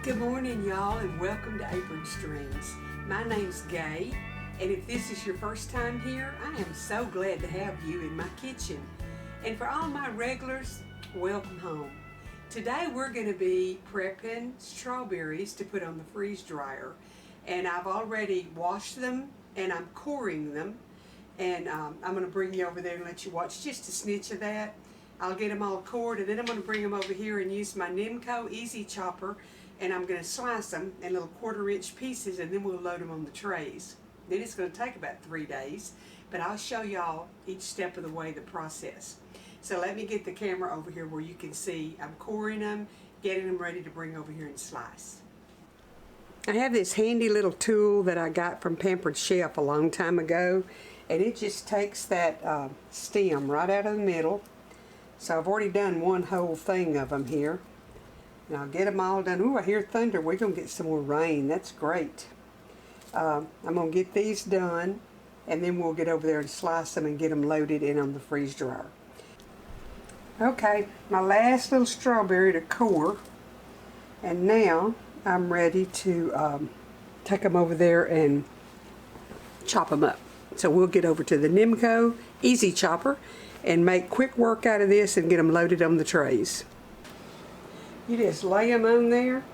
Good morning, y'all, and welcome to Apron Strings. My name's Gay, and if this is your first time here, I am so glad to have you in my kitchen. And for all my regulars, welcome home. Today we're going to be prepping strawberries to put on the freeze dryer. And I've already washed them, and I'm coring them. And I'm going to bring you over there and let you watch just a snitch of that. I'll get them all cored, and then I'm going to bring them over here and use my NEMCO Easy Chopper, and I'm going to slice them in little 1/4-inch pieces, and then we'll load them on the trays. Then it's going to take about 3 days, but I'll show y'all each step of the way the process. So let me get the camera over here where you can see I'm coring them, getting them ready to bring over here and slice. I have this handy little tool that I got from Pampered Chef a long time ago, and it just takes that stem right out of the middle. So I've already done one whole thing of them here. And I'll get them all done. Ooh, I hear thunder. We're going to get some more rain. That's great. I'm going to get these done, and then we'll get over there and slice them and get them loaded in on the freeze dryer. Okay, my last little strawberry to core. And now I'm ready to take them over there and chop them up. So we'll get over to the NEMCO Easy Chopper and make quick work out of this and get them loaded on the trays. You just lay them on there,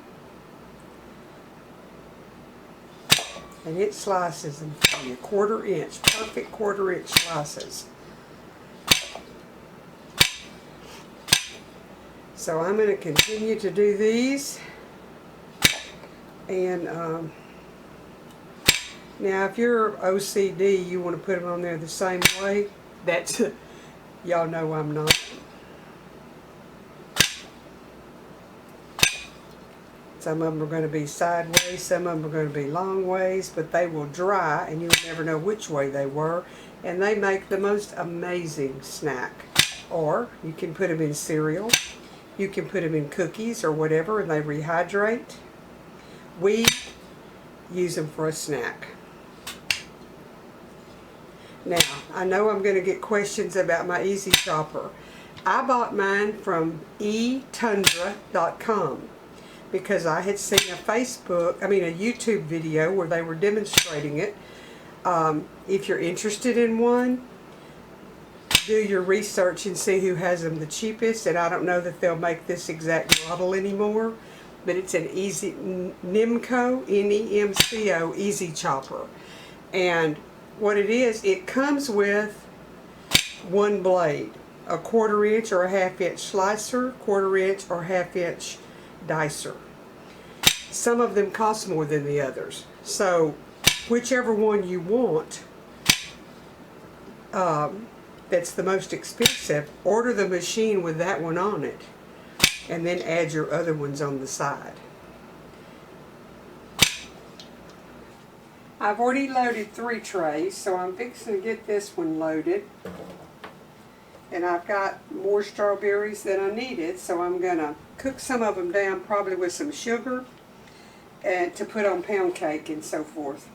and it slices them for you, 1/4-inch, perfect 1/4-inch slices. So I'm going to continue to do these, and now if you're OCD, you want to put them on there the same way. That's y'all know I'm not. Some of them are going to be sideways, some of them are going to be long ways, but they will dry and you'll never know which way they were. And they make the most amazing snack. Or you can put them in cereal, you can put them in cookies or whatever, and they rehydrate. We use them for a snack. Now, I know I'm going to get questions about my Easy Chopper. I bought mine from etundra.com. because I had seen a YouTube video where they were demonstrating it. If you're interested in one, do your research and see who has them the cheapest. And I don't know that they'll make this exact model anymore, but it's an easy NEMCO, NEMCO Easy Chopper. And what it is, it comes with one blade, a 1/4-inch or a 1/2-inch slicer, 1/4-inch or 1/2-inch dicer. Some of them cost more than the others, so whichever one you want that's the most expensive, order the machine with that one on it and then add your other ones on the side. I've already loaded 3 trays, so I'm fixing to get this one loaded. And I've got more strawberries than I needed, so I'm going to cook some of them down, probably with some sugar, and to put on pound cake and so forth.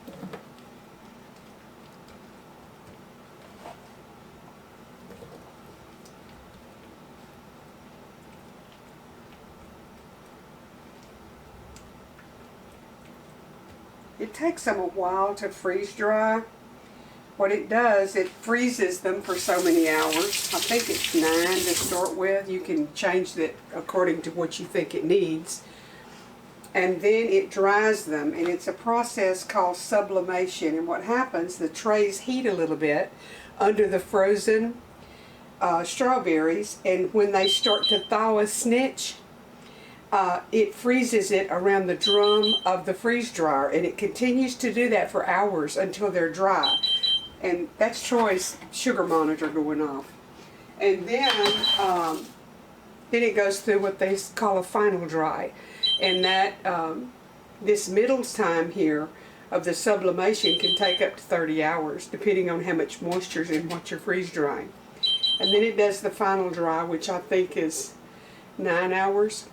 It takes them a while to freeze dry. What it does, it freezes them for so many hours. I think it's 9 to start with. You can change that according to what you think it needs. And then it dries them, and it's a process called sublimation. And what happens, the trays heat a little bit under the frozen strawberries, and when they start to thaw a snitch, it freezes it around the drum of the freeze dryer, and it continues to do that for hours until they're dry. And that's Troy's sugar monitor going off. And then it goes through what they call a final dry. And that this middle time here of the sublimation can take up to 30 hours, depending on how much moisture is in what you're freeze drying. And then it does the final dry, which I think is 9 hours.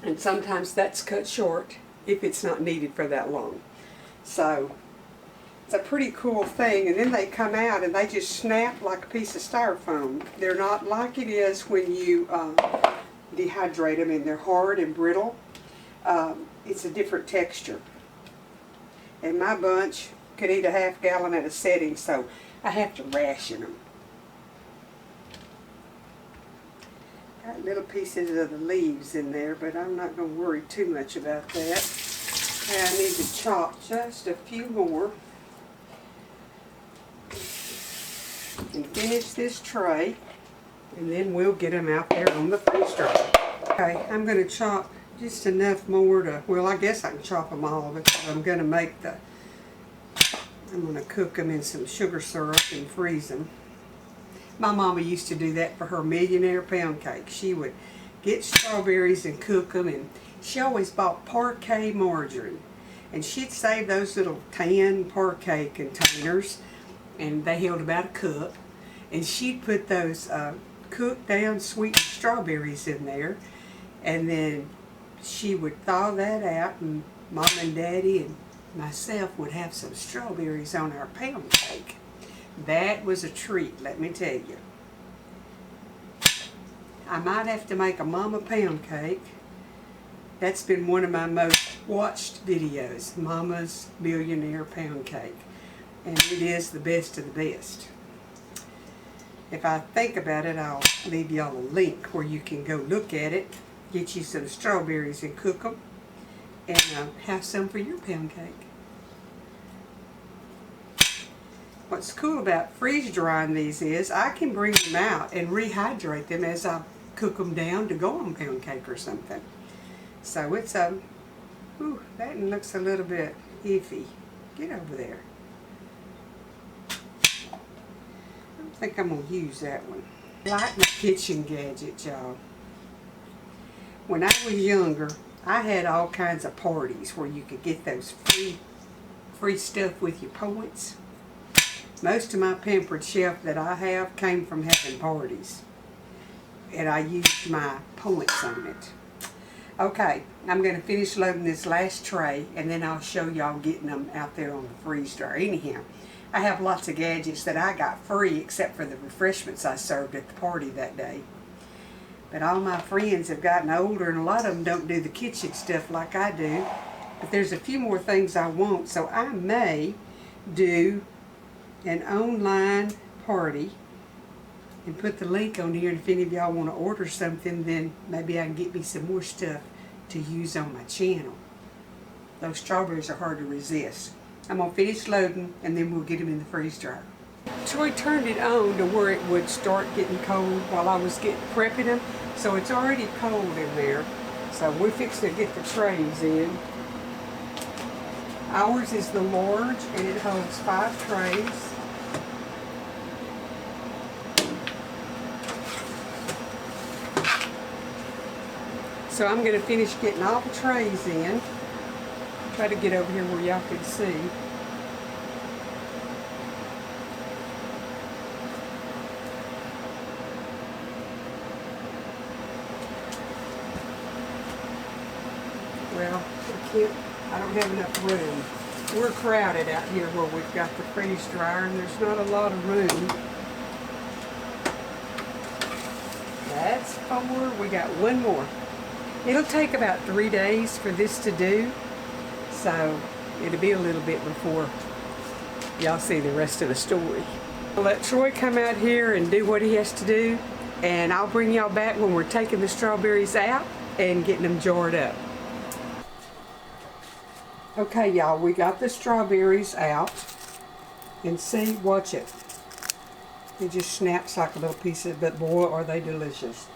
And sometimes that's cut short if it's not needed for that long. So it's a pretty cool thing. And then they come out and they just snap like a piece of styrofoam. They're not like it is when you dehydrate them, and they're hard and brittle. it's a different texture. And my bunch could eat a half gallon at a setting, so I have to ration them. Got little pieces of the leaves in there, but I'm not going to worry too much about that. Okay, I need to chop just a few more and finish this tray, and then we'll get them out there on the freeze dryer. Okay, I'm going to chop just enough more to, well, I guess I can chop them all because I'm going to make the, I'm going to cook them in some sugar syrup and freeze them. My mama used to do that for her millionaire pound cake. She would get strawberries and cook them, and she always bought parquet margarine. And she'd save those little tan parquet containers, and they held about a cup. And she'd put those cooked down sweetened strawberries in there, and then she would thaw that out, and Mom and Daddy and myself would have some strawberries on our pound cake. That was a treat, let me tell you. I might have to make a mama pound cake. That's been one of my most watched videos, Mama's Millionaire Pound Cake. And it is the best of the best. If I think about it, I'll leave y'all a link where you can go look at it, get you some strawberries and cook them, and have some for your pound cake. What's cool about freeze drying these is I can bring them out and rehydrate them as I cook them down to go on pound cake or something. So it's that one looks a little bit iffy. Get over there. I don't think I'm going to use that one. I like my kitchen gadgets, y'all. When I was younger, I had all kinds of parties where you could get those free stuff with your points. Most of my pampered chef that I have came from having parties, and I used my points on it. Okay, I'm going to finish loading this last tray, and then I'll show y'all getting them out there on the freeze dryer. Anyhow, I have lots of gadgets that I got free except for the refreshments I served at the party that day. But all my friends have gotten older, and a lot of them don't do the kitchen stuff like I do. But there's a few more things I want, so I may do an online party and put the link on here, and if any of y'all want to order something, then maybe I can get me some more stuff to use on my channel. Those strawberries are hard to resist. I'm going to finish loading, and then we'll get them in the freeze dryer. Troy turned it on to where it would start getting cold while I was prepping them, so it's already cold in there. So we're fixing to get the trays in. Ours is the large, and it holds 5 trays. So I'm going to finish getting all the trays in. Try to get over here where y'all can see. Well, I don't have enough room. We're crowded out here where we've got the freeze dryer, and there's not a lot of room. That's 4. We got one more. It'll take about 3 days for this to do, so it'll be a little bit before y'all see the rest of the story. I'll let Troy come out here and do what he has to do, and I'll bring y'all back when we're taking the strawberries out and getting them jarred up. Okay, y'all, we got the strawberries out, and see, watch it. It just snaps like a little piece of, but boy, are they delicious.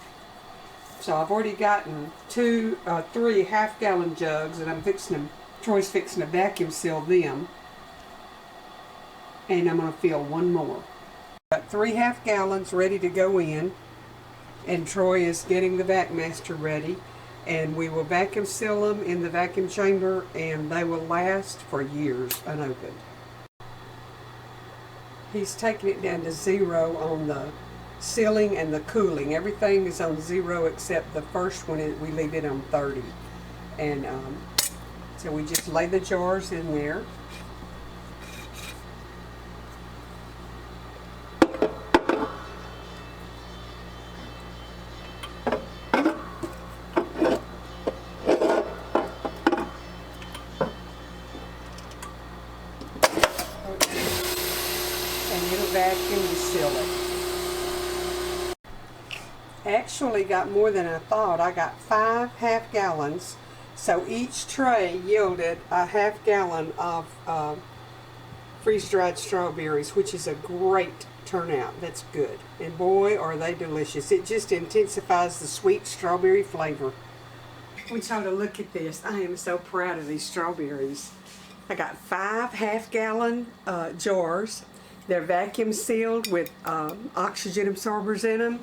So I've already gotten 3 half-gallon jugs, and I'm fixing them. Troy's fixing to vacuum seal them, and I'm going to fill one more. Got 3 half gallons ready to go in, and Troy is getting the vac master ready, and we will vacuum seal them in the vacuum chamber, and they will last for years unopened. He's taking it down to 0 on the sealing and the cooling. Everything is on 0 except the first one, we leave it on 30. And so we just lay the jars in there. vacuum and seal it. Actually got more than I thought. I got 5 half-gallons, so each tray yielded a half-gallon of freeze-dried strawberries, which is a great turnout. That's good, and boy are they delicious. It just intensifies the sweet strawberry flavor. I want y'all to look at this. I am so proud of these strawberries. I got 5 half-gallon jars. They're vacuum sealed with oxygen absorbers in them.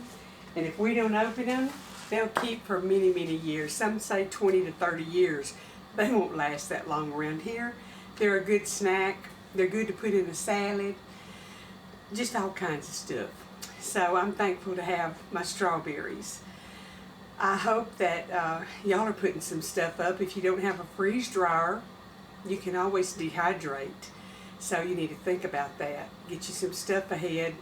And if we don't open them, they'll keep for many, many years. Some say 20 to 30 years. They won't last that long around here. They're a good snack. They're good to put in a salad. Just all kinds of stuff. So I'm thankful to have my strawberries. I hope that y'all are putting some stuff up. If you don't have a freeze dryer, you can always dehydrate. So you need to think about that. Get you some stuff ahead.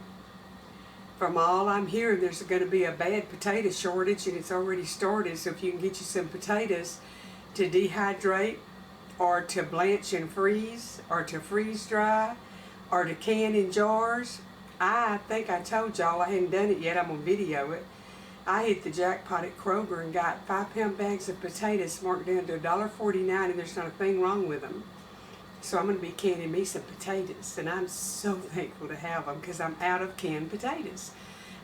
From all I'm hearing, there's going to be a bad potato shortage, and it's already started. So if you can get you some potatoes to dehydrate, or to blanch and freeze, or to freeze dry, or to can in jars. I think I told y'all, I hadn't done it yet, I'm going to video it. I hit the jackpot at Kroger and got 5-pound bags of potatoes marked down to $1.49, and there's not a thing wrong with them. So I'm going to be canning me some potatoes, and I'm so thankful to have them because I'm out of canned potatoes.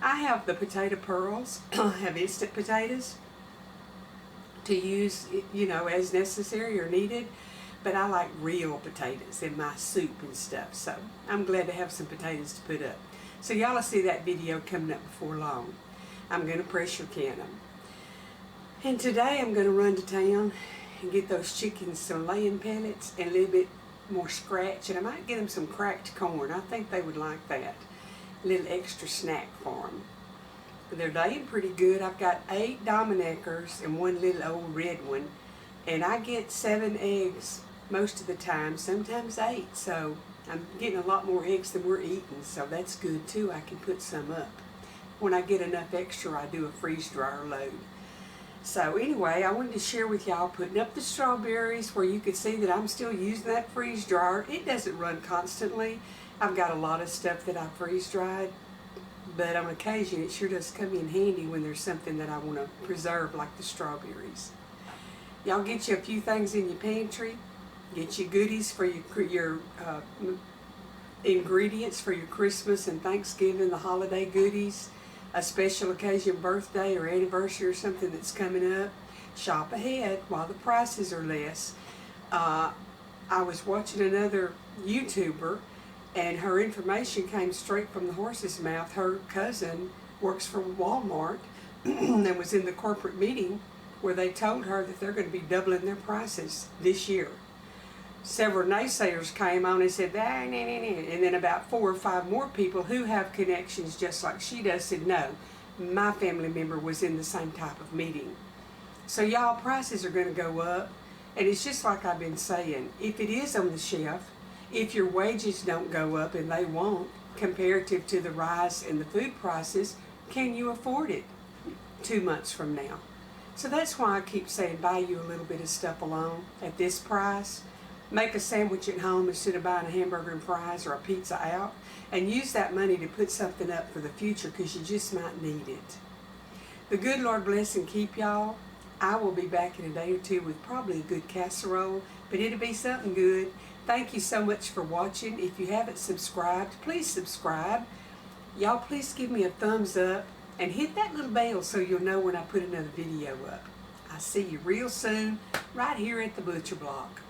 I have the potato pearls. I have instant potatoes to use, you know, as necessary or needed, but I like real potatoes in my soup and stuff, so I'm glad to have some potatoes to put up. So y'all will see that video coming up before long. I'm going to pressure can them. And today I'm going to run to town and get those chickens some laying pellets and a little bit more scratch, and I might get them some cracked corn. I think they would like that. A little extra snack for them. They're laying pretty good. I've got 8 Dominicers and 1 little old red one, and I get 7 eggs most of the time, sometimes 8, so I'm getting a lot more eggs than we're eating, so that's good too. I can put some up. When I get enough extra, I do a freeze dryer load. So anyway, I wanted to share with y'all putting up the strawberries where you could see that I'm still using that freeze dryer. It doesn't run constantly. I've got a lot of stuff that I freeze dried, but on occasion it sure does come in handy when there's something that I want to preserve, like the strawberries. Y'all get you a few things in your pantry. Get you goodies for your ingredients for your Christmas and Thanksgiving, the holiday goodies. A special occasion, birthday or anniversary or something that's coming up. Shop ahead while the prices are less. I was watching another YouTuber, and her information came straight from the horse's mouth. Her cousin works for Walmart and was in the corporate meeting where they told her that they're going to be doubling their prices this year. Several naysayers came on and said, nah, nah, nah, nah. And then about 4 or 5 more people who have connections just like she does said, no, my family member was in the same type of meeting. So y'all, prices are going to go up, and it's just like I've been saying, if it is on the shelf, if your wages don't go up, and they won't, comparative to the rise in the food prices, can you afford it 2 months from now? So that's why I keep saying buy you a little bit of stuff alone at this price. Make a sandwich at home instead of buying a hamburger and fries or a pizza out, and use that money to put something up for the future because you just might need it. The good Lord bless and keep y'all. I will be back in a day or 2 with probably a good casserole, but it'll be something good. Thank you so much for watching. If you haven't subscribed, please subscribe. Y'all please give me a thumbs up and hit that little bell so you'll know when I put another video up. I'll see you real soon right here at the Butcher Block.